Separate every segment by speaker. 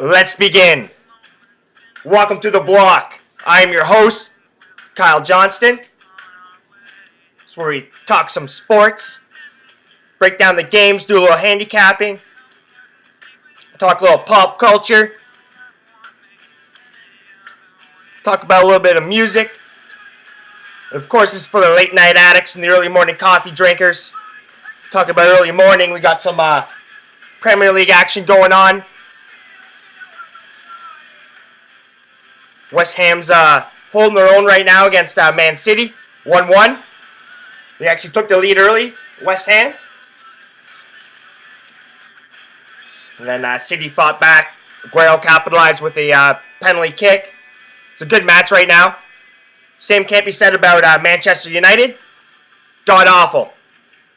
Speaker 1: Let's begin. Welcome to the block. I am your host, Kyle Johnston. It's where we talk some sports, break down the games, do a little handicapping, talk a little pop culture, talk about a little bit of music. Of course, this is for the late night addicts and the early morning coffee drinkers. Talk about early morning. We got some Premier League action going on. West Ham's holding their own right now against Man City, 1-1. They actually took the lead early, West Ham. And then City fought back. Aguero capitalized with a penalty kick. It's a good match right now. Same can't be said about Manchester United. God awful.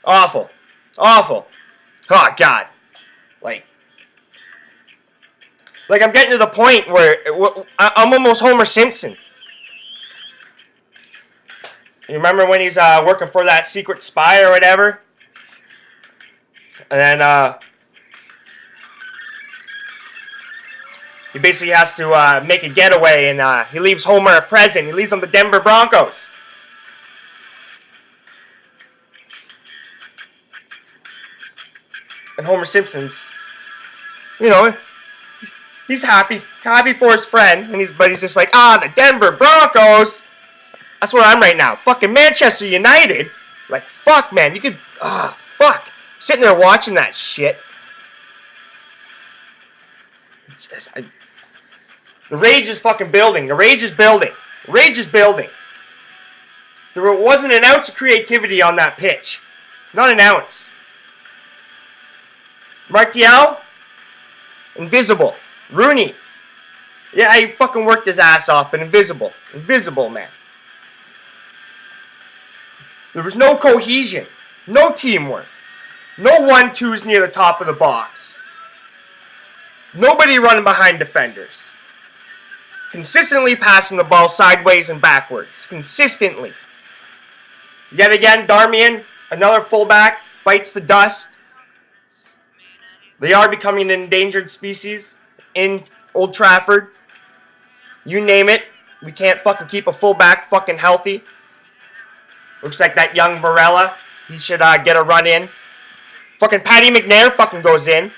Speaker 1: Awful. Awful. Oh, God. Like I'm getting to the point where I'm almost Homer Simpson. You remember when he's working for that secret spy or whatever? And then he basically has to make a getaway, and he leaves Homer a present. He leaves him the Denver Broncos. And Homer Simpson's, he's happy for his friend, but he's just like, the Denver Broncos. That's where I'm right now. Fucking Manchester United. Like, fuck, man. You could, fuck. I'm sitting there watching that shit. The rage is fucking building. The rage is building. Rage is building. There wasn't an ounce of creativity on that pitch. Not an ounce. Martial, invisible. Rooney, yeah, he fucking worked his ass off, but invisible. Invisible, man. There was no cohesion. No teamwork. No 1-2s near the top of the box. Nobody running behind defenders. Consistently passing the ball sideways and backwards. Consistently. Yet again, Darmian, another fullback, bites the dust. They are becoming an endangered species in Old Trafford. You name it. We can't fucking keep a fullback fucking healthy. Looks like that young Varela. He should get a run in. Fucking Paddy McNair fucking goes in.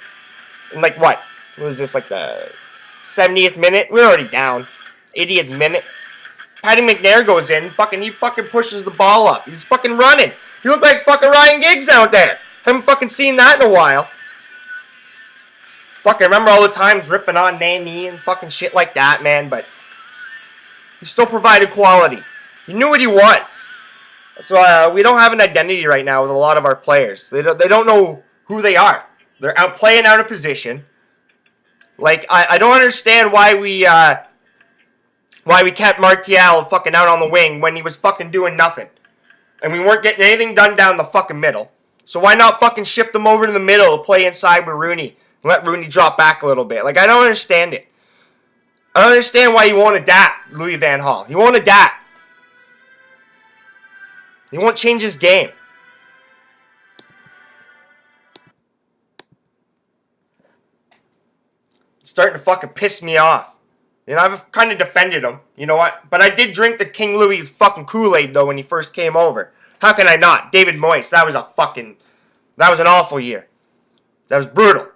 Speaker 1: And like what? What was this, like the 70th minute? We're already down. 80th minute. Paddy McNair goes in. He fucking pushes the ball up. He's fucking running. He looked like fucking Ryan Giggs out there. Haven't fucking seen that in a while. Fuck, I remember all the times ripping on Nani and fucking shit like that, man, but he still provided quality. He knew what he was. So we don't have an identity right now with a lot of our players. They don't know who they are. They're playing out of position. Like, I don't understand why we kept Martial fucking out on the wing when he was fucking doing nothing. And we weren't getting anything done down the fucking middle. So why not fucking shift him over to the middle to play inside with Rooney? Let Rooney drop back a little bit. Like, I don't understand it. I don't understand why he won't adapt, Louis Van Gaal. He won't adapt. He won't change his game. It's starting to fucking piss me off. I've kind of defended him. You know what? But I did drink the King Louis fucking Kool-Aid, though, when he first came over. How can I not? David Moyes, that was an awful year. That was brutal.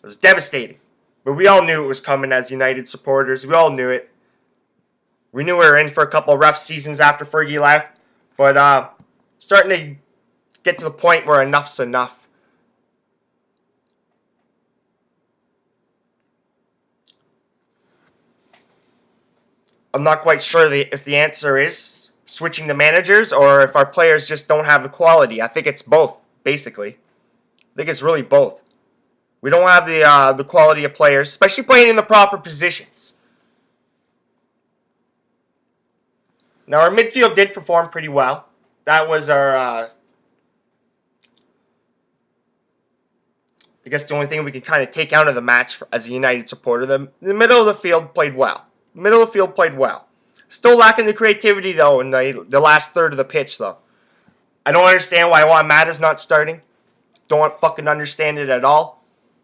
Speaker 1: It was devastating. But we all knew it was coming as United supporters. We all knew it. We knew we were in for a couple of rough seasons after Fergie left. But starting to get to the point where enough's enough. I'm not quite sure if the answer is switching the managers or if our players just don't have the quality. I think it's both, basically. I think it's really both. We don't have the quality of players, especially playing in the proper positions. Now, our midfield did perform pretty well. That was our, I guess the only thing we can kind of take out of the match as a United supporter. The middle of the field played well. Still lacking the creativity, though, in the last third of the pitch, though. I don't understand why Juan Mata's not starting. Don't fucking understand it at all.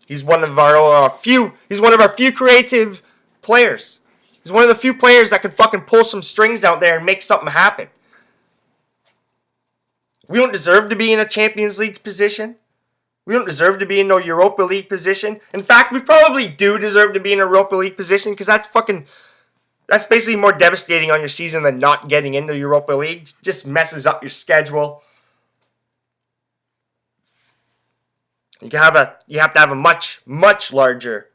Speaker 1: He's one of our few. He's one of our few creative players. He's one of the few players that can fucking pull some strings out there and make something happen. We don't deserve to be in a Champions League position. We don't deserve to be in no Europa League position. In fact, we probably do deserve to be in a Europa League position because that's basically more devastating on your season than not getting into Europa League. It just messes up your schedule. You have to have a much, much larger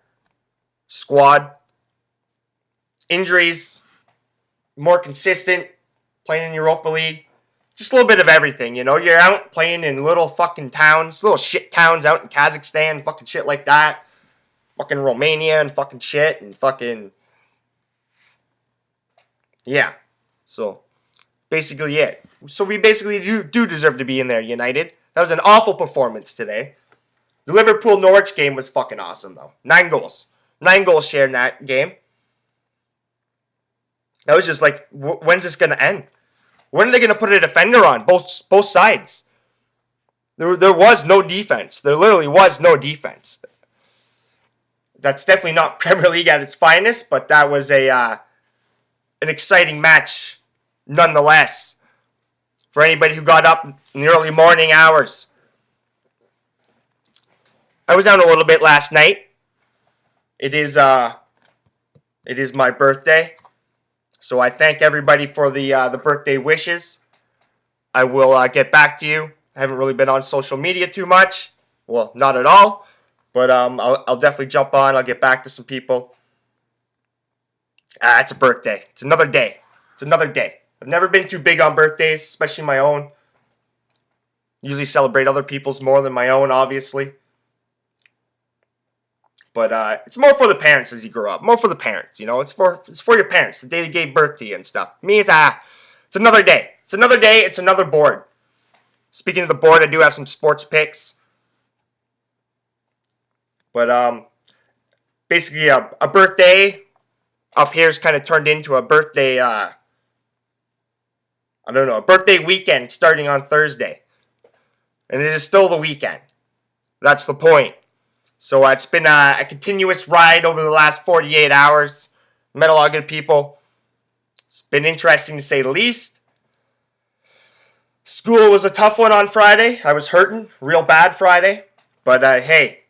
Speaker 1: squad. Injuries, more consistent, playing in Europa League. Just a little bit of everything, you know. You're out playing in little fucking towns, little shit towns out in Kazakhstan, fucking shit like that. Fucking Romania and fucking shit and fucking... Yeah. So, basically it. So we basically do deserve to be in there, United. That was an awful performance today. The Liverpool-Norwich game was fucking awesome, though. 9 goals. 9 goals shared in that game. That was just like, when's this going to end? When are they going to put a defender on? Both sides. There was no defense. There literally was no defense. That's definitely not Premier League at its finest, but that was an exciting match nonetheless for anybody who got up in the early morning hours. I was out a little bit last night. It is my birthday. So I thank everybody for the birthday wishes. I will get back to you. I haven't really been on social media too much. Well, not at all. But I'll definitely jump on. I'll get back to some people. It's a birthday. It's another day. It's another day. I've never been too big on birthdays, especially my own. Usually celebrate other people's more than my own, obviously. But it's more for the parents as you grow up. More for the parents, you know. It's for your parents, the day they gave birth to you and stuff. Me, it's another day. It's another day. It's another board. Speaking of the board, I do have some sports picks. But basically a birthday up here is kind of turned into a birthday. A birthday weekend starting on Thursday, and it is still the weekend. That's the point. So it's been a continuous ride over the last 48 hours. Met a lot of good people. It's been interesting to say the least. School was a tough one on Friday. I was hurting real bad Friday. But hey,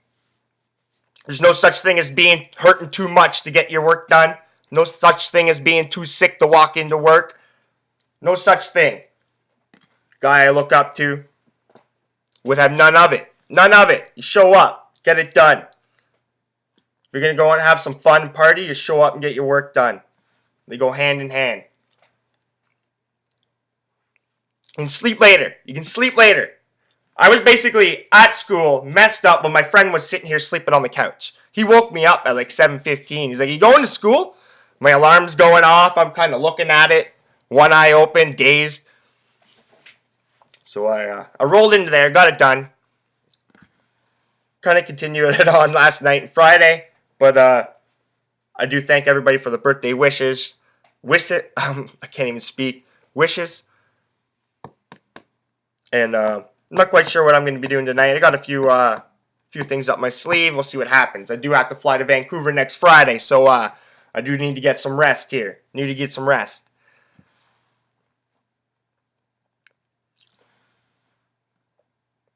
Speaker 1: there's no such thing as being hurting too much to get your work done. No such thing as being too sick to walk into work. No such thing. Guy I look up to would have none of it. None of it. You show up. Get it done. If you're going to go out and have some fun and party, you show up and get your work done. They go hand in hand. And sleep later. You can sleep later. I was basically at school, messed up, when my friend was sitting here sleeping on the couch. He woke me up at like 7:15. He's like, "You going to school?" My alarm's going off. I'm kind of looking at it. One eye open, dazed. So I rolled into there, got it done. Kind of continued it on last night and Friday, but I do thank everybody for the birthday wishes. I can't even speak. Wishes. And I'm not quite sure what I'm going to be doing tonight. I got a few things up my sleeve. We'll see what happens. I do have to fly to Vancouver next Friday, so I do need to get some rest here. Need to get some rest.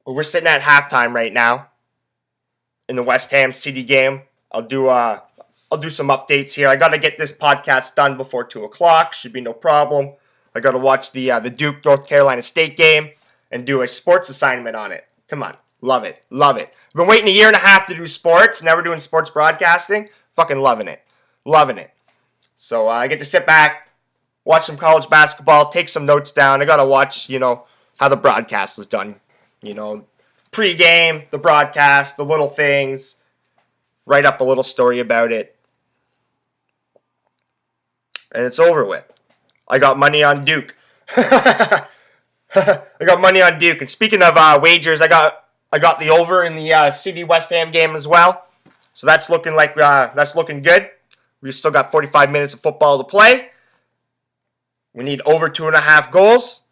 Speaker 1: Well, we're sitting at halftime right now in the West Ham City game. I'll do some updates here. I got to get this podcast done before 2 o'clock. Should be no problem. I got to watch the Duke North Carolina State game and do a sports assignment on it. Come on. Love it. Love it. I've been waiting a year and a half to do sports. Never doing sports broadcasting. Fucking loving it. Loving it. So I get to sit back, watch some college basketball, take some notes down. I got to watch, how the broadcast is done. Pre-game, the broadcast, the little things, write up a little story about it, and it's over with. I got money on Duke. I got money on Duke. And speaking of wagers, I got the over in the City West Ham game as well. So that's looking good. We still got 45 minutes of football to play. We need over 2.5 goals.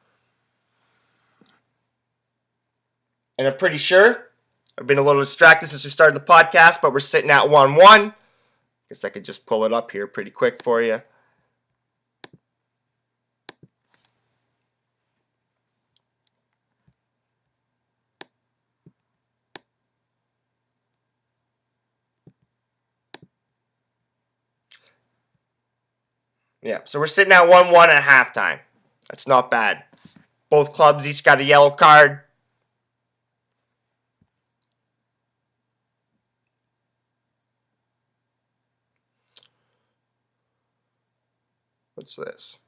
Speaker 1: And I'm pretty sure I've been a little distracted since we started the podcast, but we're sitting at 1-1. Guess I could just pull it up here pretty quick for you. Yeah, so we're sitting at 1-1 at halftime. That's not bad. Both clubs each got a yellow card. What's this?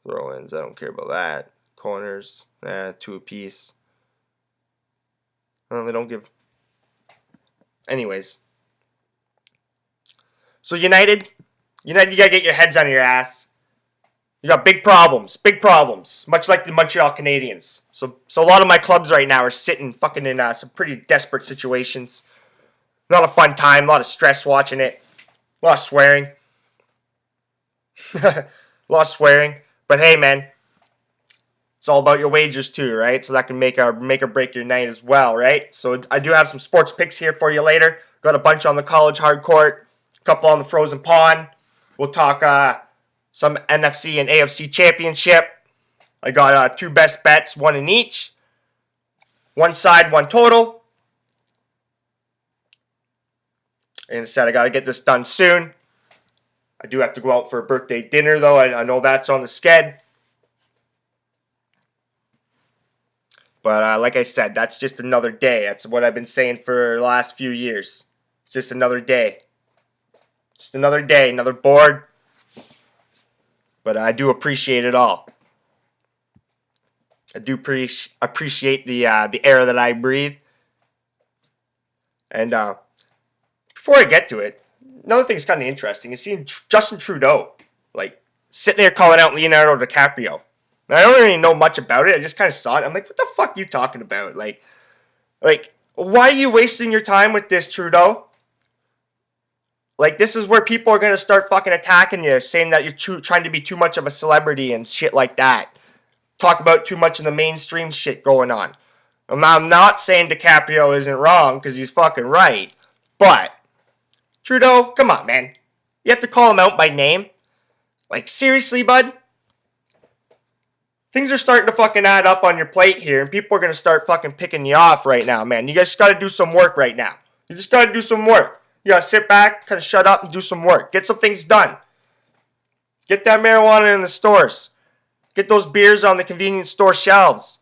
Speaker 1: Throw-ins, I don't care about that. Corners, 2 apiece. Well, they don't give... Anyways. So United, you gotta get your heads on your ass. You got big problems, much like the Montreal Canadiens. So a lot of my clubs right now are sitting fucking in some pretty desperate situations. Not a fun time, a lot of stress watching it, a lot of swearing. A lot of swearing. But hey, man, it's all about your wagers too, right? So that can make or break your night as well, right? So I do have some sports picks here for you later. Got a bunch on the college hard court, a couple on the frozen pond. We'll talk some NFC and AFC championship. I got 2 best bets, 1 in each. 1 side, 1 total. And I said I got to get this done soon. I do have to go out for a birthday dinner, though. I know that's on the sched. But like I said, that's just another day. That's what I've been saying for the last few years. It's just another day. Just another day, another board. But I do appreciate it all. I do appreciate the air that I breathe. And before I get to it, another thing that's kind of interesting is seeing Justin Trudeau, like, sitting there calling out Leonardo DiCaprio. And I don't really know much about it. I just kind of saw it. I'm like, what the fuck are you talking about? Like, why are you wasting your time with this, Trudeau? Like, this is where people are going to start fucking attacking you, saying that you're trying to be too much of a celebrity and shit like that. Talk about too much of the mainstream shit going on. I'm not saying DiCaprio isn't wrong, because he's fucking right. But Trudeau, come on, man. You have to call him out by name? Like, seriously, bud? Things are starting to fucking add up on your plate here, and people are going to start fucking picking you off right now, man. You guys just got to do some work right now. You just got to do some work. You got to sit back, kind of shut up, and do some work. Get some things done. Get that marijuana in the stores. Get those beers on the convenience store shelves.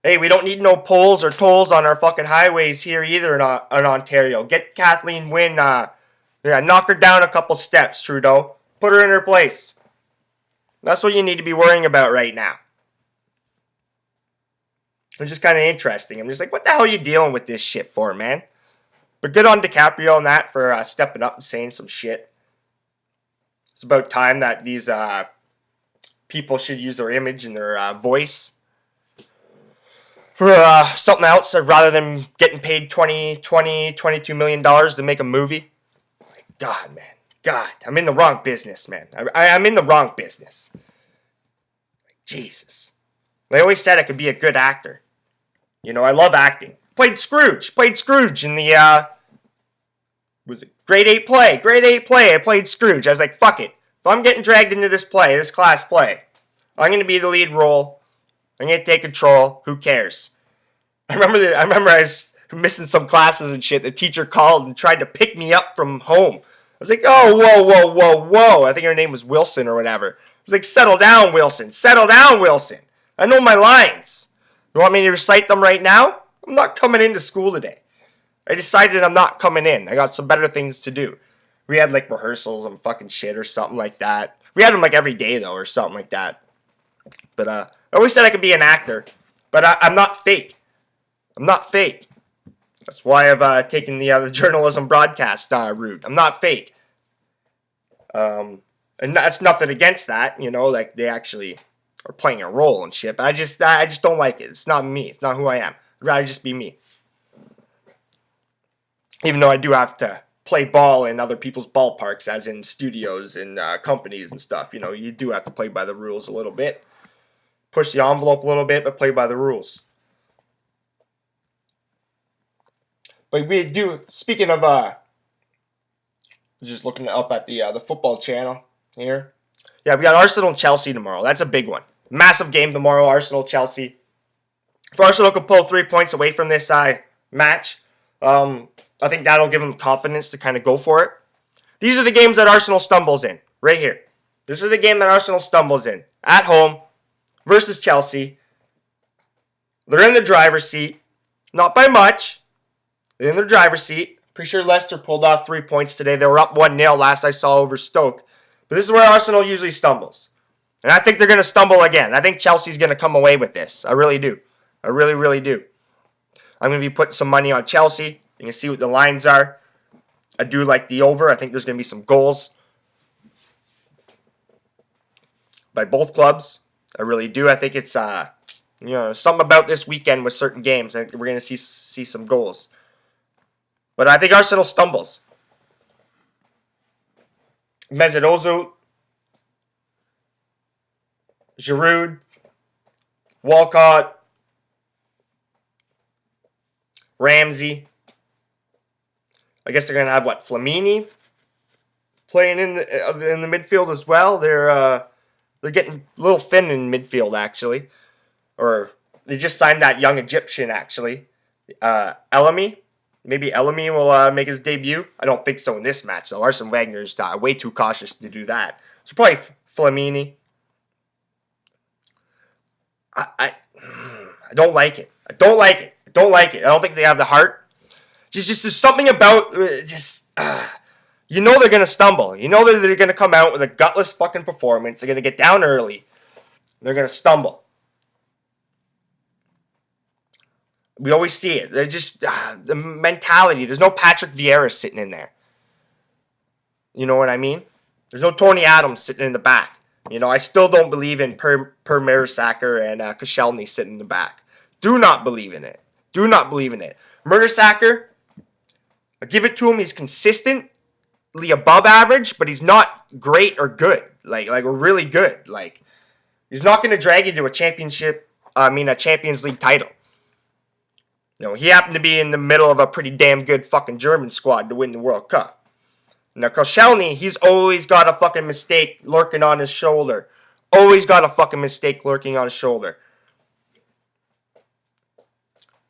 Speaker 1: Hey, we don't need no poles or tolls on our fucking highways here either in Ontario. Get Kathleen Wynne, knock her down a couple steps, Trudeau. Put her in her place. That's what you need to be worrying about right now. It's just kind of interesting. I'm just like, what the hell are you dealing with this shit for, man? But good on DiCaprio and that for stepping up and saying some shit. It's about time that these people should use their image and their voice for something else rather than getting paid $22 million to make a movie. God, man. God, I'm in the wrong business, man. I'm in the wrong business. Jesus. They always said I could be a good actor. You know, I love acting. Played Scrooge in the, was it grade 8 play? Grade 8 play, I played Scrooge. I was like, fuck it. If I'm getting dragged into this play, this class play, I'm going to be the lead role. I'm going to take control. Who cares? I remember I was missing some classes and shit. The teacher called and tried to pick me up from home. I was like, oh, whoa. I think her name was Wilson or whatever. I was like, settle down, Wilson. Settle down, Wilson. I know my lines. You want me to recite them right now? I'm not coming into school today. I decided I'm not coming in. I got some better things to do. We had like rehearsals and fucking shit or something like that. We had them like every day though or something like that. But I always said I could be an actor. But I'm not fake. I'm not fake. That's why I've taken the journalism broadcast route. I'm not fake. And that's nothing against that, you know, like they actually are playing a role and shit. But I just don't like it. It's not me. It's not who I am. I'd rather just be me. Even though I do have to play ball in other people's ballparks, as in studios and companies and stuff. You know, you do have to play by the rules a little bit. Push the envelope a little bit, but play by the rules. But we do. Speaking of, just looking up at the football channel here. Yeah, we got Arsenal and Chelsea tomorrow. That's a big one. Massive game tomorrow. Arsenal Chelsea. If Arsenal could pull 3 points away from this match, I think that'll give them confidence to kind of go for it. These are the games that Arsenal stumbles in. Right here. This is the game that Arsenal stumbles in. At home versus Chelsea. They're in the driver's seat. Not by much. They're in the driver's seat. Pretty sure Leicester pulled off 3 points today. They were up 1-0 last I saw over Stoke. But this is where Arsenal usually stumbles. And I think they're going to stumble again. I think Chelsea's going to come away with this. I really do. I really, really do. I'm going to be putting some money on Chelsea. You can see what the lines are. I do like the over. I think there's going to be some goals by both clubs. I really do. I think it's something about this weekend with certain games. I think we're going to see some goals. But I think Arsenal stumbles. Mesut Ozil, Giroud, Walcott, Ramsey. I guess they're gonna have Flamini playing in the midfield as well. They're getting a little thin in midfield actually, or they just signed that young Egyptian actually, Elamy. Maybe Elamy will make his debut. I don't think so in this match though. Arsene Weger's way too cautious to do that. So probably Flamini. I don't like it. I don't like it. I don't like it. I don't think they have the heart. Just there's something about you know they're gonna stumble. You know they're gonna come out with a gutless fucking performance. They're gonna get down early. They're gonna stumble. We always see it. They're just the mentality. There's no Patrick Vieira sitting in there. You know what I mean? There's no Tony Adams sitting in the back. I still don't believe in Per Mertesacker and Koscielny sitting in the back. Do not believe in it. Do not believe in it. Mertesacker, I give it to him. He's consistently above average, but he's not great or good. Like really good. Like he's not going to drag you to a Champions League title. He happened to be in the middle of a pretty damn good fucking German squad to win the World Cup. Now, Koscielny, he's always got a fucking mistake lurking on his shoulder. Always got a fucking mistake lurking on his shoulder.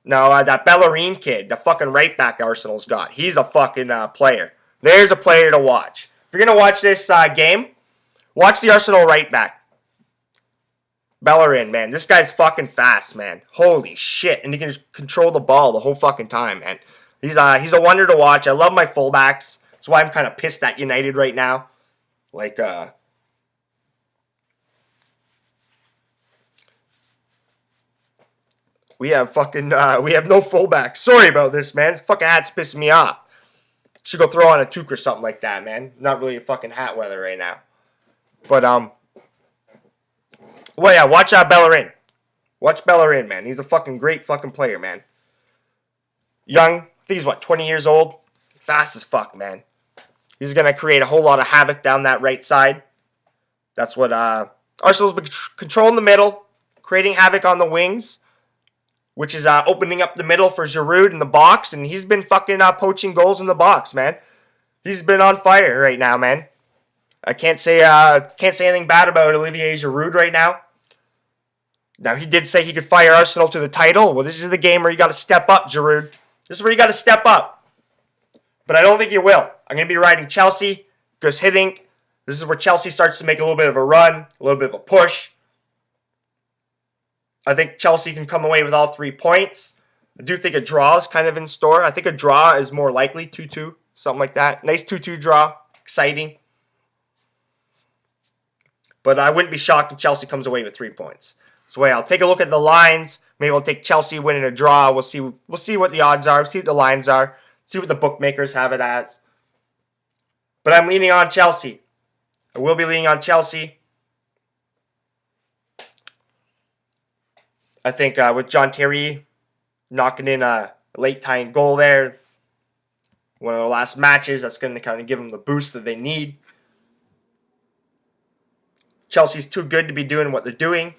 Speaker 1: Now, that Bellerin kid, the fucking right back Arsenal's got, he's a fucking player. There's a player to watch. If you're going to watch this game, watch the Arsenal right back. Bellerin, man. This guy's fucking fast, man. Holy shit. And he can just control the ball the whole fucking time, man. He's a wonder to watch. I love my fullbacks. That's why I'm kind of pissed at United right now. We have no fullbacks. Sorry about this, man. This fucking hat's pissing me off. Should go throw on a toque or something like that, man. Not really a fucking hat weather right now. But, well, yeah, watch Bellerin. Watch Bellerin, man. He's a fucking great fucking player, man. Young. I think he's, 20 years old? Fast as fuck, man. He's going to create a whole lot of havoc down that right side. That's what Arsenal's been controlling the middle, creating havoc on the wings, which is opening up the middle for Giroud in the box, and he's been fucking poaching goals in the box, man. He's been on fire right now, man. I can't say anything bad about Olivier Giroud right now. Now, he did say he could fire Arsenal to the title. Well, this is the game where you got to step up, Giroud. This is where you got to step up. But I don't think you will. I'm going to be riding Chelsea, Gus Hiddink. This is where Chelsea starts to make a little bit of a run, a little bit of a push. I think Chelsea can come away with all 3 points. I do think a draw is kind of in store. I think a draw is more likely, 2-2, something like that. Nice 2-2 draw, exciting. But I wouldn't be shocked if Chelsea comes away with 3 points. So I'll take a look at the lines. Maybe I'll take Chelsea winning a draw. We'll see what the odds are. See what the lines are. See what the bookmakers have it as. But I'm leaning on Chelsea. I will be leaning on Chelsea. I think with John Terry knocking in a late tying goal there, one of the last matches, that's going to kind of give them the boost that they need. Chelsea's too good to be doing what they're doing.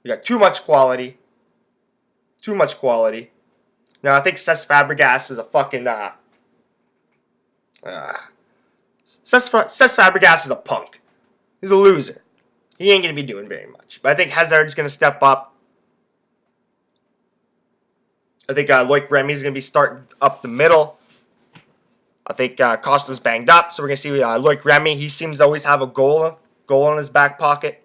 Speaker 1: We got too much quality. Too much quality. Now, I think Cesc Fabregas is a fucking, Cesc Fabregas is a punk. He's a loser. He ain't going to be doing very much. But I think Hazard's going to step up. I think Loic Remy's going to be starting up the middle. I think Costa's banged up, so we're going to see Loic Remy. He seems to always have a goal in his back pocket.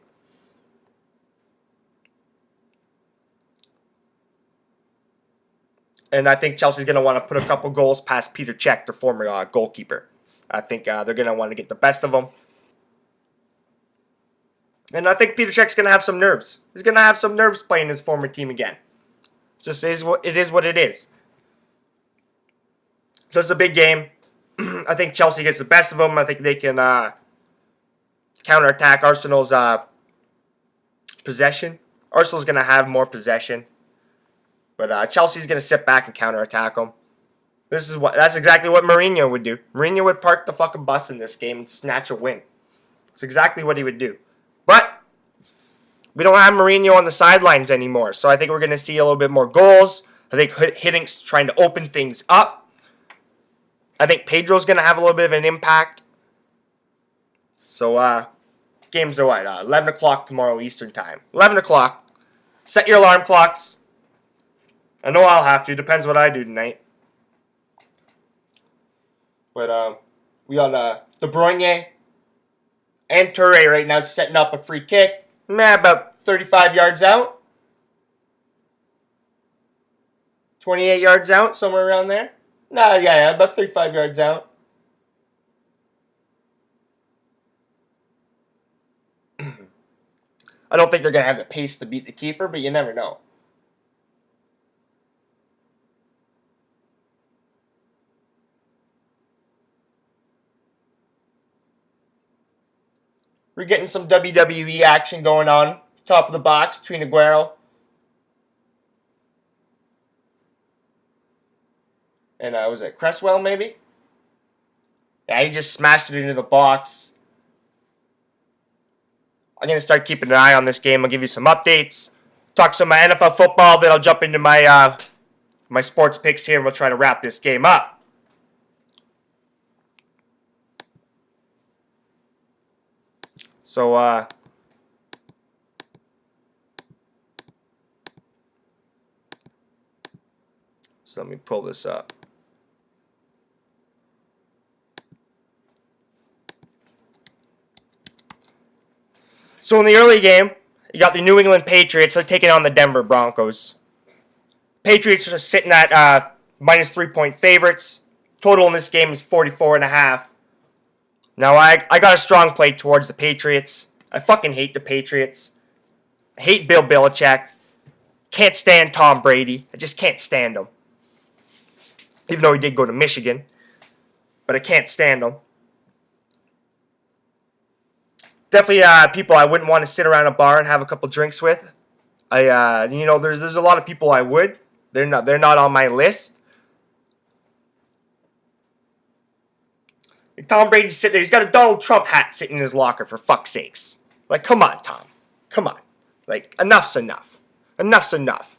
Speaker 1: And I think Chelsea's going to want to put a couple goals past Peter Cech, their former goalkeeper. I think they're going to want to get the best of him. And I think Peter Cech's going to have some nerves. He's going to have some nerves playing his former team again. Just is what it is. So it's a big game. I think Chelsea gets the best of them. I think they can counterattack Arsenal's possession. Arsenal's going to have more possession. But Chelsea's going to sit back and counterattack them. That's exactly what Mourinho would do. Mourinho would park the fucking bus in this game and snatch a win. It's exactly what he would do. But we don't have Mourinho on the sidelines anymore. So I think we're going to see a little bit more goals. I think Hiddink trying to open things up. I think Pedro's going to have a little bit of an impact. So games are what? 11 o'clock tomorrow Eastern time. 11 o'clock. Set your alarm clocks. I know I'll have to. Depends what I do tonight. But we got De Bruyne and Touré right now setting up a free kick. About 35 yards out. 28 yards out, somewhere around there. Yeah, about 35 yards out. I don't think they're going to have the pace to beat the keeper, but you never know. We're getting some WWE action going on. Top of the box between Aguero and was it Cresswell maybe? Yeah, he just smashed it into the box. I'm going to start keeping an eye on this game. I'll give you some updates. Talk some NFL football, then I'll jump into my my sports picks here and we'll try to wrap this game up. So, let me pull this up. So in the early game, you got the New England Patriots. They're taking on the Denver Broncos. Patriots are sitting at minus 3-point favorites. Total in this game is 44.5. Now, I got a strong play towards the Patriots. I fucking hate the Patriots. I hate Bill Belichick. Can't stand Tom Brady. I just can't stand him. Even though he did go to Michigan. But I can't stand him. Definitely people I wouldn't want to sit around a bar and have a couple drinks with. There's a lot of people I would. They're not on my list. Tom Brady's sitting there. He's got a Donald Trump hat sitting in his locker, for fuck's sakes. Like, come on, Tom. Come on. Like, enough's enough. Enough's enough.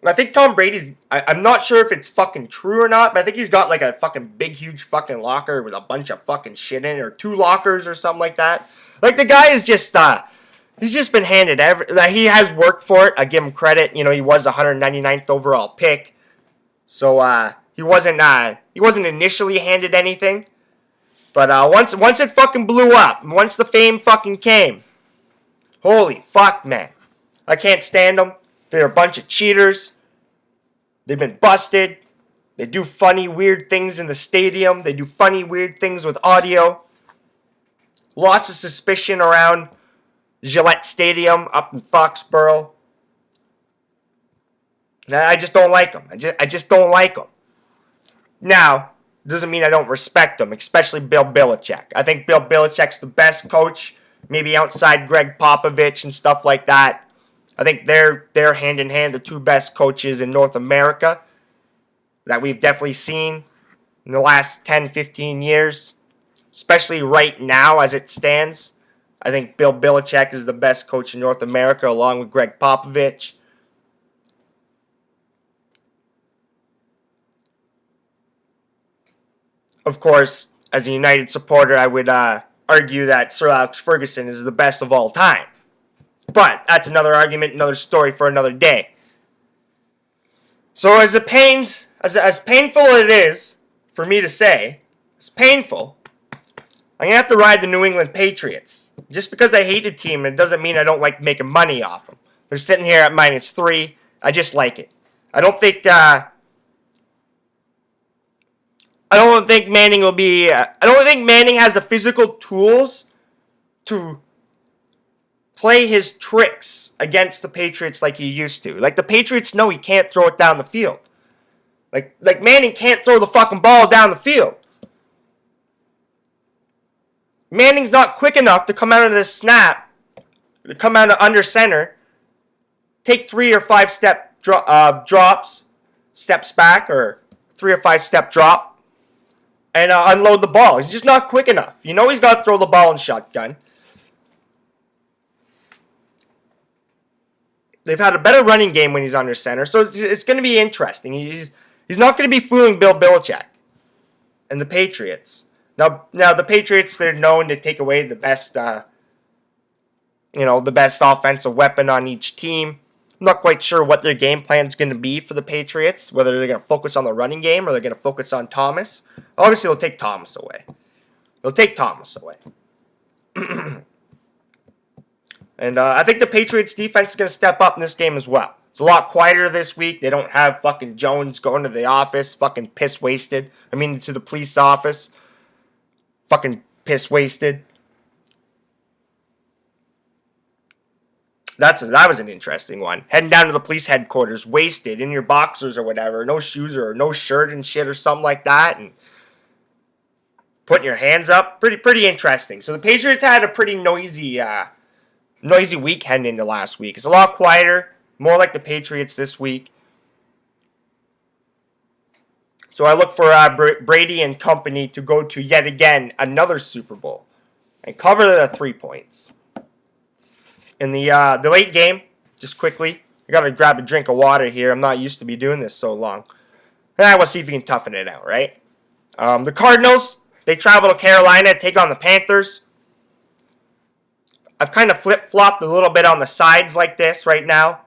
Speaker 1: And I think Tom Brady's... I'm not sure if it's fucking true or not, but I think he's got, like, a fucking big, huge fucking locker with a bunch of fucking shit in it, or 2 lockers or something like that. Like, the guy is just... he's just been handed he has worked for it. I give him credit. You know, he was the 199th overall pick. So, he wasn't initially handed anything, but once it fucking blew up, once the fame fucking came, holy fuck, man, I can't stand them. They're a bunch of cheaters. They've been busted. They do funny, weird things in the stadium. They do funny, weird things with audio. Lots of suspicion around Gillette Stadium up in Foxborough. I just don't like them. I just don't like them. Now, doesn't mean I don't respect them, especially Bill Belichick. I think Bill Belichick's the best coach, maybe outside Greg Popovich and stuff like that. I think they're hand in hand the 2 best coaches in North America that we've definitely seen in the last 10, 15 years, especially right now as it stands. I think Bill Belichick is the best coach in North America along with Greg Popovich. Of course, as a United supporter, I would argue that Sir Alex Ferguson is the best of all time. But that's another argument, another story for another day. So as painful it is for me to say, it's painful. I'm going to have to ride the New England Patriots. Just because I hate the team, it doesn't mean I don't like making money off them. They're sitting here at -3. I just like it. I don't think Manning will be. I don't think Manning has the physical tools to play his tricks against the Patriots like he used to. Like the Patriots know he can't throw it down the field. Like Manning can't throw the fucking ball down the field. Manning's not quick enough to come out of the snap, to come out of under center, take 3 or 5 step drops, steps back, or 3 or 5 step drop, and unload the ball. He's just not quick enough. You know he's got to throw the ball in shotgun. They've had a better running game when he's under center, so it's going to be interesting. He's not going to be fooling Bill Belichick and the Patriots. Now the Patriots, they're known to take away the best, the best offensive weapon on each team. I'm not quite sure what their game plan is going to be for the Patriots, whether they're going to focus on the running game or they're going to focus on Thomas. Obviously, they'll take Thomas away. And I think the Patriots defense is going to step up in this game as well. It's a lot quieter this week. They don't have fucking Jones going to the office, fucking piss wasted. To the police office. Fucking piss wasted. That was an interesting one. Heading down to the police headquarters, wasted, in your boxers or whatever. No shoes or no shirt and shit or something like that. And putting your hands up. Pretty interesting. So the Patriots had a pretty noisy week heading into last week. It's a lot quieter, more like the Patriots this week. So I look for Brady and company to go to yet again another Super Bowl and cover the 3 points. In the late game, just quickly, I got to grab a drink of water here. I'm not used to be doing this so long. And we'll see if we can toughen it out, right? The Cardinals, they travel to Carolina to take on the Panthers. I've kind of flip-flopped a little bit on the sides like this right now.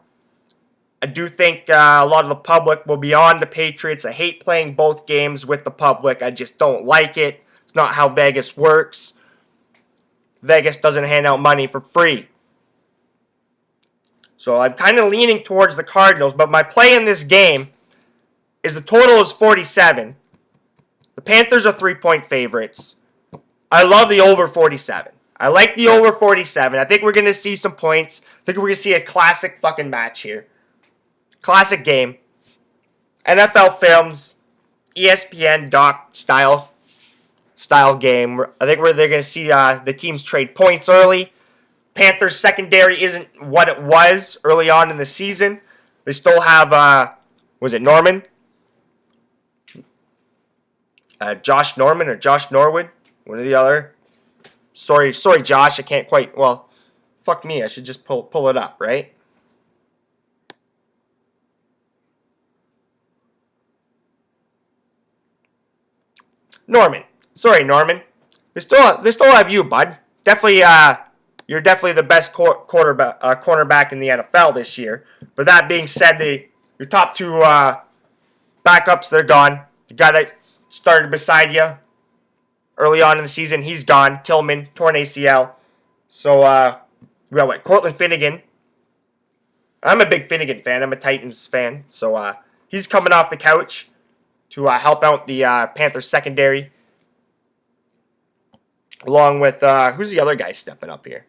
Speaker 1: I do think a lot of the public will be on the Patriots. I hate playing both games with the public. I just don't like it. It's not how Vegas works. Vegas doesn't hand out money for free. So I'm kind of leaning towards the Cardinals, but my play in this game is the total is 47. The Panthers are 3-point favorites. I love the over 47. I like the over 47. I think we're going to see some points. I think we're going to see a classic fucking match here. Classic game. NFL Films, ESPN doc style game. I think they're going to see the teams trade points early. Panthers secondary isn't what it was early on in the season. They still have, was it Norman? Josh Norman or Josh Norwood? One or the other. Sorry, Josh. I can't quite. Well, fuck me. I should just pull it up, right? Norman. Sorry, Norman. They still have you, bud. Definitely. You're definitely the best cornerback in the NFL this year. But that being said, your top 2 backups, they're gone. The guy that started beside you early on in the season, he's gone. Tillman, torn ACL. So, we got Cortland Finnegan. I'm a big Finnegan fan. I'm a Titans fan. So, he's coming off the couch to help out the Panthers secondary. Along with, who's the other guy stepping up here?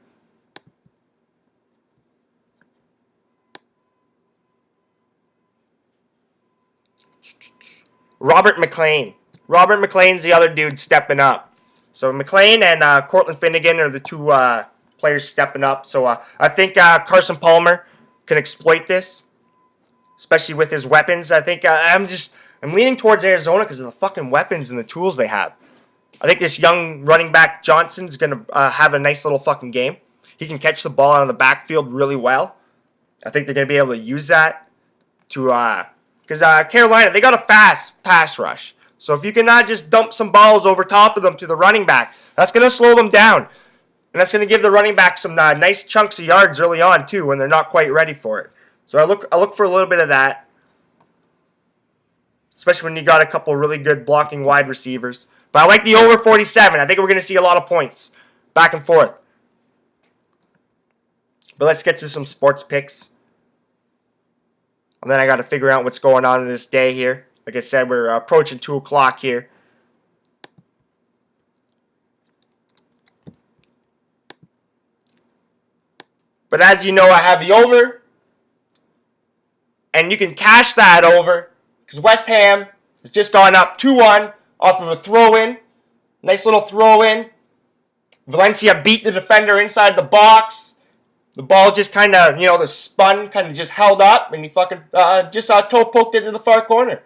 Speaker 1: Robert McLean. Robert McLean's the other dude stepping up. So McLean and Cortland Finnegan are the 2 players stepping up. So I think Carson Palmer can exploit this, especially with his weapons. I think I'm leaning towards Arizona because of the fucking weapons and the tools they have. I think this young running back Johnston's going to have a nice little fucking game. He can catch the ball out of the backfield really well. I think they're going to be able to use that to because Carolina, they got a fast pass rush. So if you cannot just dump some balls over top of them to the running back, that's going to slow them down. And that's going to give the running back some nice chunks of yards early on, too, when they're not quite ready for it. So I look for a little bit of that, especially when you got a couple really good blocking wide receivers. But I like the over 47. I think we're going to see a lot of points back and forth. But let's get to some sports picks. And then I got to figure out what's going on in this day here. Like I said, we're approaching 2 o'clock here. But as you know, I have the over. And you can cash that over. Because West Ham has just gone up 2-1 off of a throw-in. Nice little throw-in. Valencia beat the defender inside the box. The ball just kind of, the spun kind of just held up. And he fucking just toe poked it into the far corner.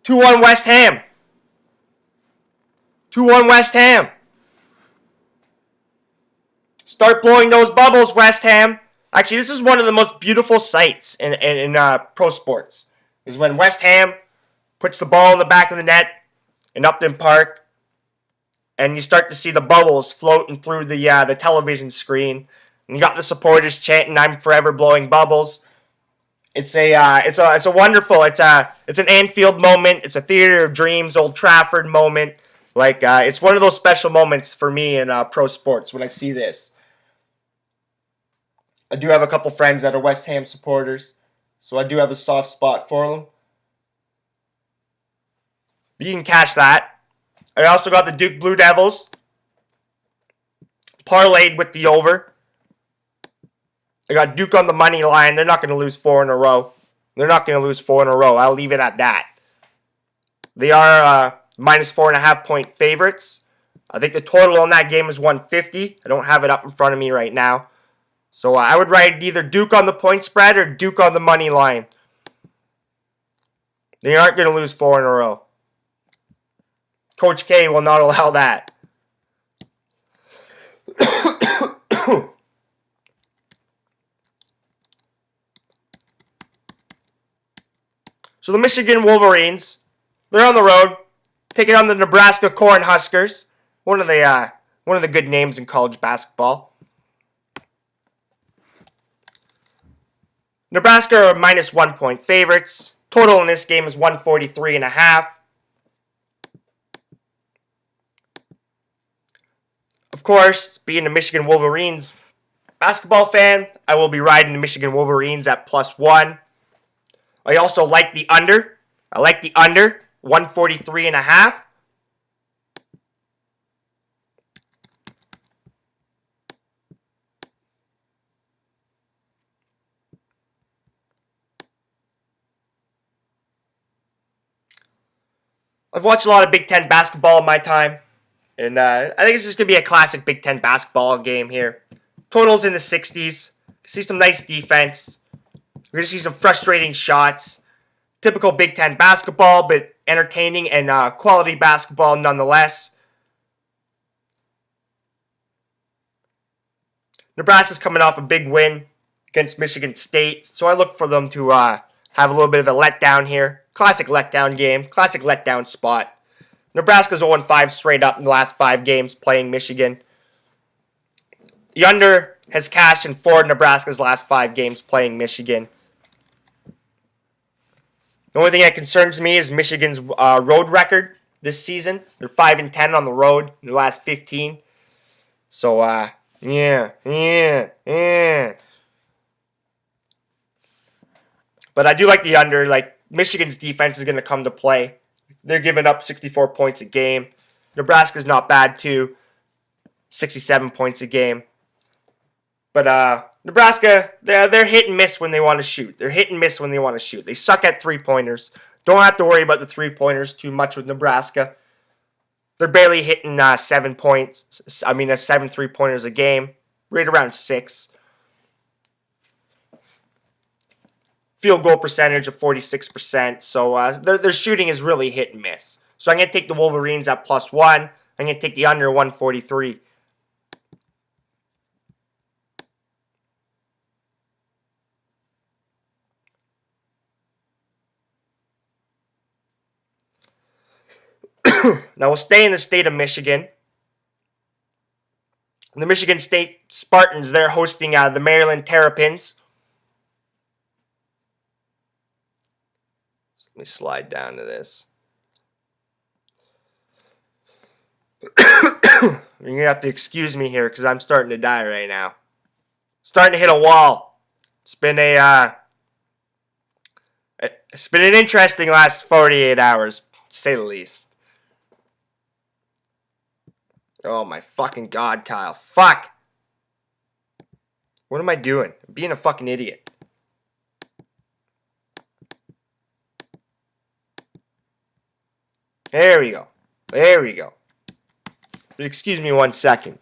Speaker 1: 2-1 West Ham. 2-1 West Ham. Start blowing those bubbles, West Ham. Actually, this is one of the most beautiful sights in pro sports. Is when West Ham puts the ball in the back of the net in Upton Park, and you start to see the bubbles floating through the television screen. And you got the supporters chanting, "I'm forever blowing bubbles." It's a wonderful. It's an Anfield moment. It's a Theatre of Dreams, Old Trafford moment. It's one of those special moments for me in pro sports when I see this. I do have a couple friends that are West Ham supporters, so I do have a soft spot for them. But you can cash that. I also got the Duke Blue Devils parlayed with the over. I got Duke on the money line. They're not going to lose 4 in a row. I'll leave it at that. They are minus 4.5 point favorites. I think the total on that game is 150. I don't have it up in front of me right now. So I would ride either Duke on the point spread or Duke on the money line. They aren't going to lose 4 in a row. Coach K will not allow that. So the Michigan Wolverines, they're on the road, taking on the Nebraska Cornhuskers. One of the good names in college basketball. Nebraska are minus 1 point favorites. Total in this game is 143.5. Of course, being a Michigan Wolverines basketball fan, I will be riding the Michigan Wolverines at +1. I also like the under. 143.5. I've watched a lot of Big Ten basketball in my time, and I think it's just going to be a classic Big Ten basketball game here. Totals in the 60s. See some nice defense. We're going to see some frustrating shots. Typical Big Ten basketball, but entertaining and quality basketball nonetheless. Nebraska's coming off a big win against Michigan State, so I look for them to have a little bit of a letdown here. Classic letdown game. Classic letdown spot. Nebraska's 0-5 straight up in the last 5 games playing Michigan. The under has cashed in 4 of Nebraska's last 5 games playing Michigan. The only thing that concerns me is Michigan's road record this season. They're 5-10 on the road in the last 15. So, yeah. But I do like the under. Michigan's defense is going to come to play. They're giving up 64 points a game. Nebraska's not bad, too. 67 points a game. But Nebraska, they're hit and miss when they want to shoot. They suck at three-pointers. Don't have to worry about the three-pointers too much with Nebraska. They're barely hitting 7 three-pointers a game. Right around 6. Field goal percentage of 46%. So their shooting is really hit and miss. So I'm going to take the Wolverines at +1. I'm going to take the under 143. Now we'll stay in the state of Michigan. The Michigan State Spartans, they're hosting the Maryland Terrapins. Let me slide down to this. You're going to have to excuse me here because I'm starting to die right now. Starting to hit a wall. It's been an interesting last 48 hours, to say the least. Oh my fucking god, Kyle. Fuck! What am I doing? I'm being a fucking idiot. There we go. There we go. Excuse me 1 second.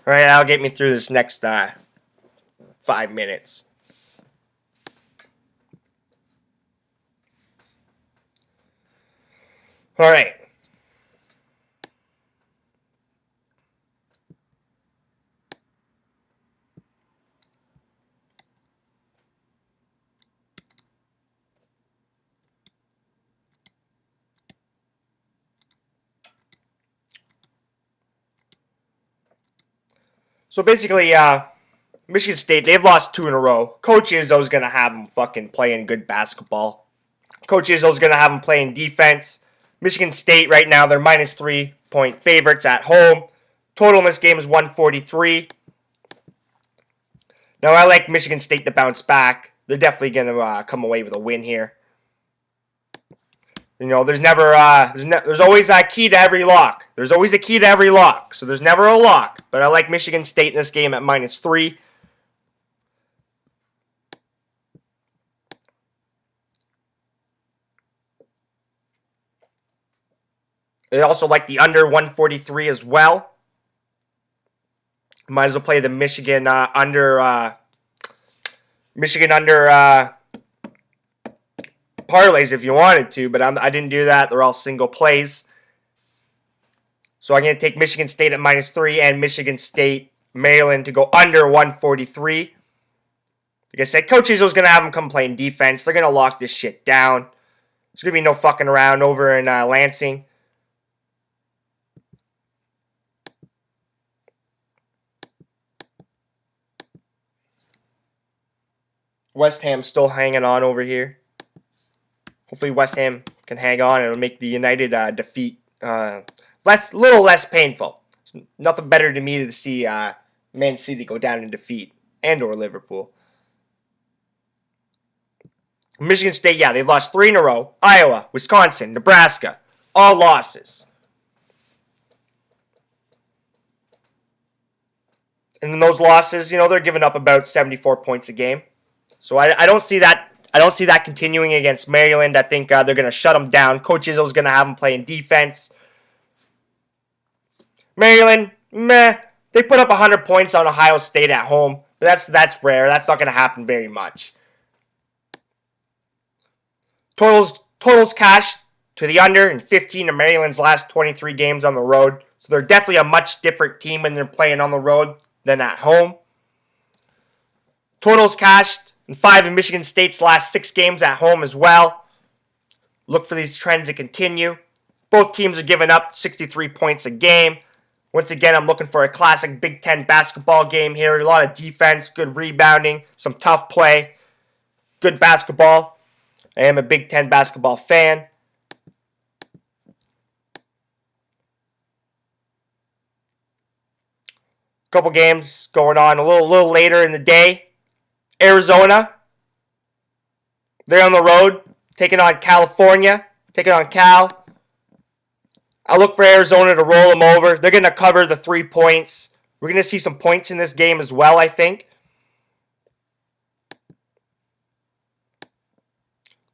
Speaker 1: Alright, that'll get me through this next 5 minutes. Alright. So basically, Michigan State, they've lost 2 in a row. Coach Izzo's going to have them fucking playing good basketball. Coach Izzo's going to have them playing defense. Michigan State right now, they're minus 3-point favorites at home. Total in this game is 143. Now, I like Michigan State to bounce back. They're definitely going to come away with a win here. You know, there's always a key to every lock. There's always a key to every lock. So there's never a lock. But I like Michigan State in this game at minus 3. I also like the under 143 as well. Might as well play the Michigan under parlays if you wanted to, but I didn't do that. They're all single plays. So I'm going to take Michigan State at minus 3 and Michigan State, Maryland to go under 143. Like I said, Coach Izzo's going to have them come playing defense. They're going to lock this shit down. There's going to be no fucking around over in Lansing. West Ham's still hanging on over here. Hopefully West Ham can hang on and it'll make the United defeat little less painful. There's nothing better to me to see Man City go down in defeat and or Liverpool. Michigan State, yeah, they've lost 3 in a row. Iowa, Wisconsin, Nebraska, all losses. And in those losses, you know, they're giving up about 74 points a game. So I don't see that. I don't see that continuing against Maryland. I think they're going to shut them down. Coach Izzo's going to have them playing defense. Maryland, meh. They put up 100 points on Ohio State at home. But that's rare. That's not going to happen very much. Totals cash to the under in 15 of Maryland's last 23 games on the road. So they're definitely a much different team when they're playing on the road than at home. Totals cashed in 5 of Michigan State's last 6 games at home as well. Look for these trends to continue. Both teams are giving up 63 points a game. Once again, I'm looking for a classic Big Ten basketball game here. A lot of defense, good rebounding, some tough play, good basketball. I am a Big Ten basketball fan. Couple games going on a little later in the day. Arizona, they're on the road, taking on California, taking on Cal. I look for Arizona to roll them over. They're going to cover the 3 points. We're going to see some points in this game as well, I think.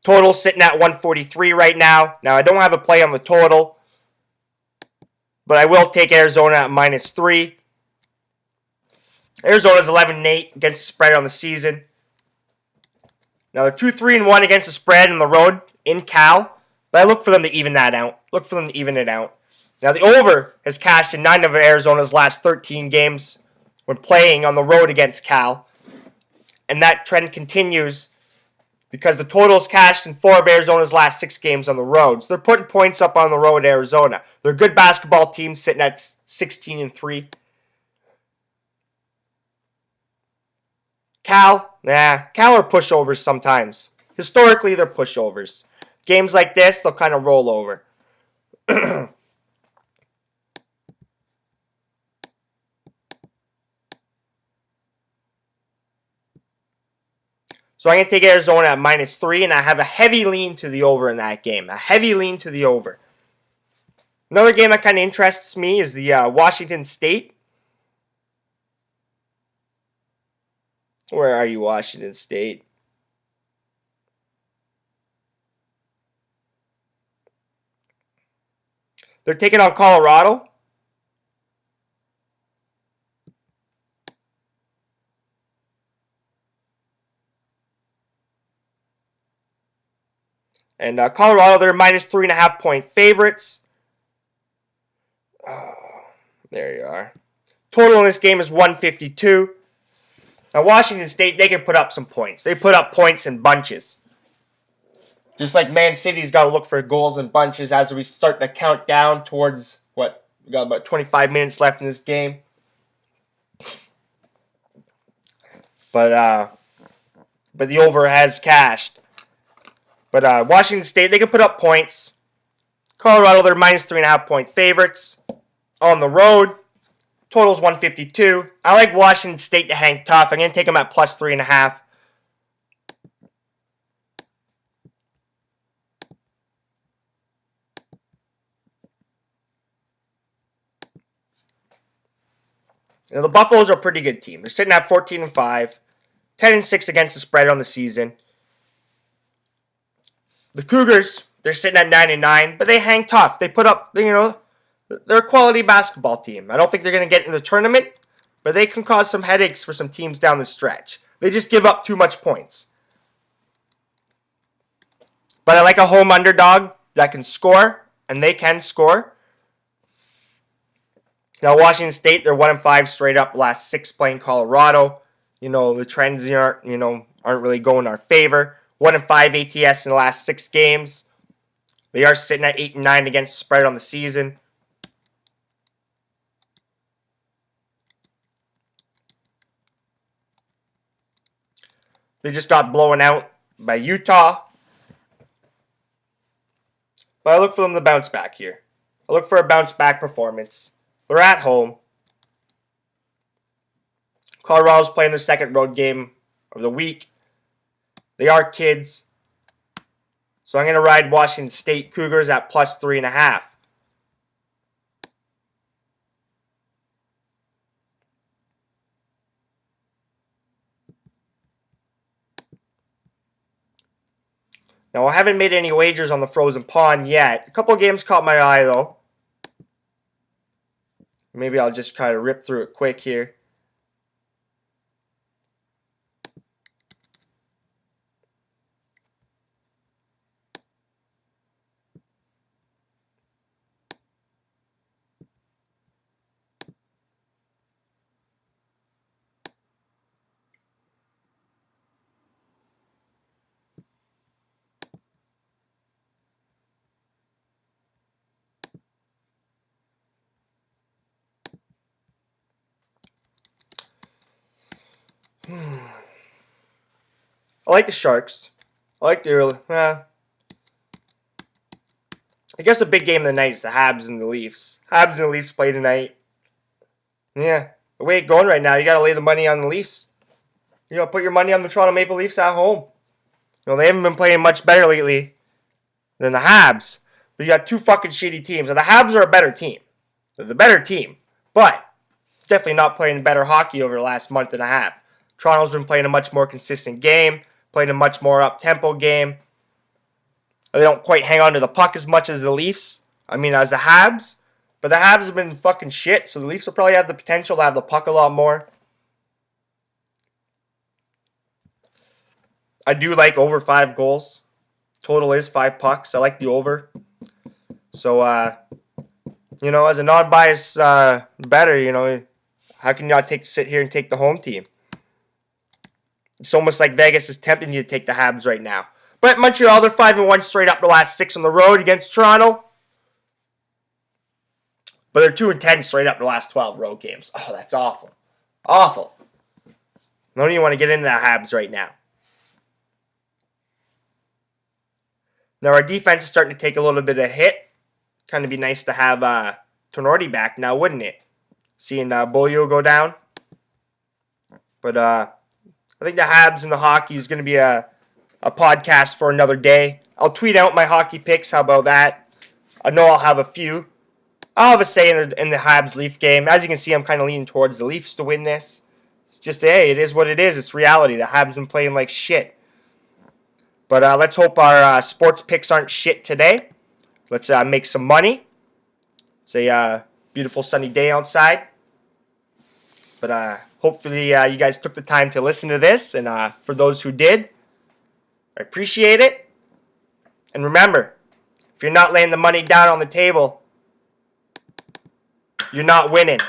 Speaker 1: Total sitting at 143 right now. Now, I don't have a play on the total, but I will take Arizona at minus 3. Arizona's 11-8 against the spread on the season. Now they're 2-3-1 against the spread on the road in Cal. But I look for them to even that out. Look for them to even it out. Now, the over has cashed in 9 of Arizona's last 13 games when playing on the road against Cal. And that trend continues because the total is cashed in 4 of Arizona's last 6 games on the road. So they're putting points up on the road, Arizona. They're a good basketball team sitting at 16-3. Cal are pushovers sometimes. Historically, they're pushovers. Games like this, they'll kind of roll over. So I'm going to take Arizona at -3, and I have a heavy lean to the over in that game. A heavy lean to the over. Another game that kind of interests me is the Washington State. Where are you, Washington State? They're taking on Colorado. And Colorado, they're -3.5 point favorites. Oh, there you are. Total in this game is 152. Now, Washington State, they can put up some points. They put up points in bunches. Just like Man City's got to look for goals in bunches as we start to count down towards, we got about 25 minutes left in this game. But the over has cashed. But Washington State, they can put up points. Colorado, they're -3.5 point favorites. On the road, total's 152. I like Washington State to hang tough. I'm going to take them at +3.5. Now, the Buffaloes are a pretty good team. They're sitting at 14-5, 10-6 against the spread on the season. The Cougars, they're sitting at 9-9, but they hang tough. They put up, they're a quality basketball team. I don't think they're going to get in the tournament, but they can cause some headaches for some teams down the stretch. They just give up too much points. But I like a home underdog that can score, and they can score. Now, Washington State, they're 1-5 straight up last 6 playing Colorado. The trends aren't really going in our favor. 1-5 ATS in the last 6 games. They are sitting at 8-9 against the spread on the season. They just got blown out by Utah. But I look for them to bounce back here. I look for a bounce back performance. They're at home. Colorado's playing their second road game of the week. They are kids. So I'm going to ride Washington State Cougars at +3.5. Now, I haven't made any wagers on the Frozen Pond yet. A couple games caught my eye, though. Maybe I'll just kind of rip through it quick here. I like the Sharks. I like the early. I guess the big game of the night is the Habs and the Leafs. Habs and the Leafs play tonight. Yeah, the way it's going right now, you got to lay the money on the Leafs. Put your money on the Toronto Maple Leafs at home. They haven't been playing much better lately than the Habs. But you got 2 fucking shitty teams. Now, the Habs are a better team. They're the better team. But definitely not playing better hockey over the last month and a half. Toronto's been playing a much more consistent game. Playing a much more up-tempo game. They don't quite hang on to the puck as much as the Leafs. As the Habs. But the Habs have been fucking shit, so the Leafs will probably have the potential to have the puck a lot more. I do like over 5 goals. Total is 5 pucks. I like the over. So, as a non-biased better, how can you not sit here and take the home team? It's almost like Vegas is tempting you to take the Habs right now. But Montreal, they're 5-1 straight up the last 6 on the road against Toronto. But they're 2-10 straight up the last 12 road games. Oh, that's awful. Awful. I don't even want to get into the Habs right now. Now, our defense is starting to take a little bit of a hit. Kind of be nice to have Tonordi back now, wouldn't it? Seeing Bolio go down. But I think the Habs and the hockey is going to be a podcast for another day. I'll tweet out my hockey picks. How about that? I know I'll have a few. I'll have a say in the Habs-Leaf game. As you can see, I'm kind of leaning towards the Leafs to win this. It's just, hey, it is what it is. It's reality. The Habs been playing like shit. But let's hope our sports picks aren't shit today. Let's make some money. It's a beautiful sunny day outside. But hopefully you guys took the time to listen to this. And for those who did, I appreciate it. And remember, if you're not laying the money down on the table, you're not winning.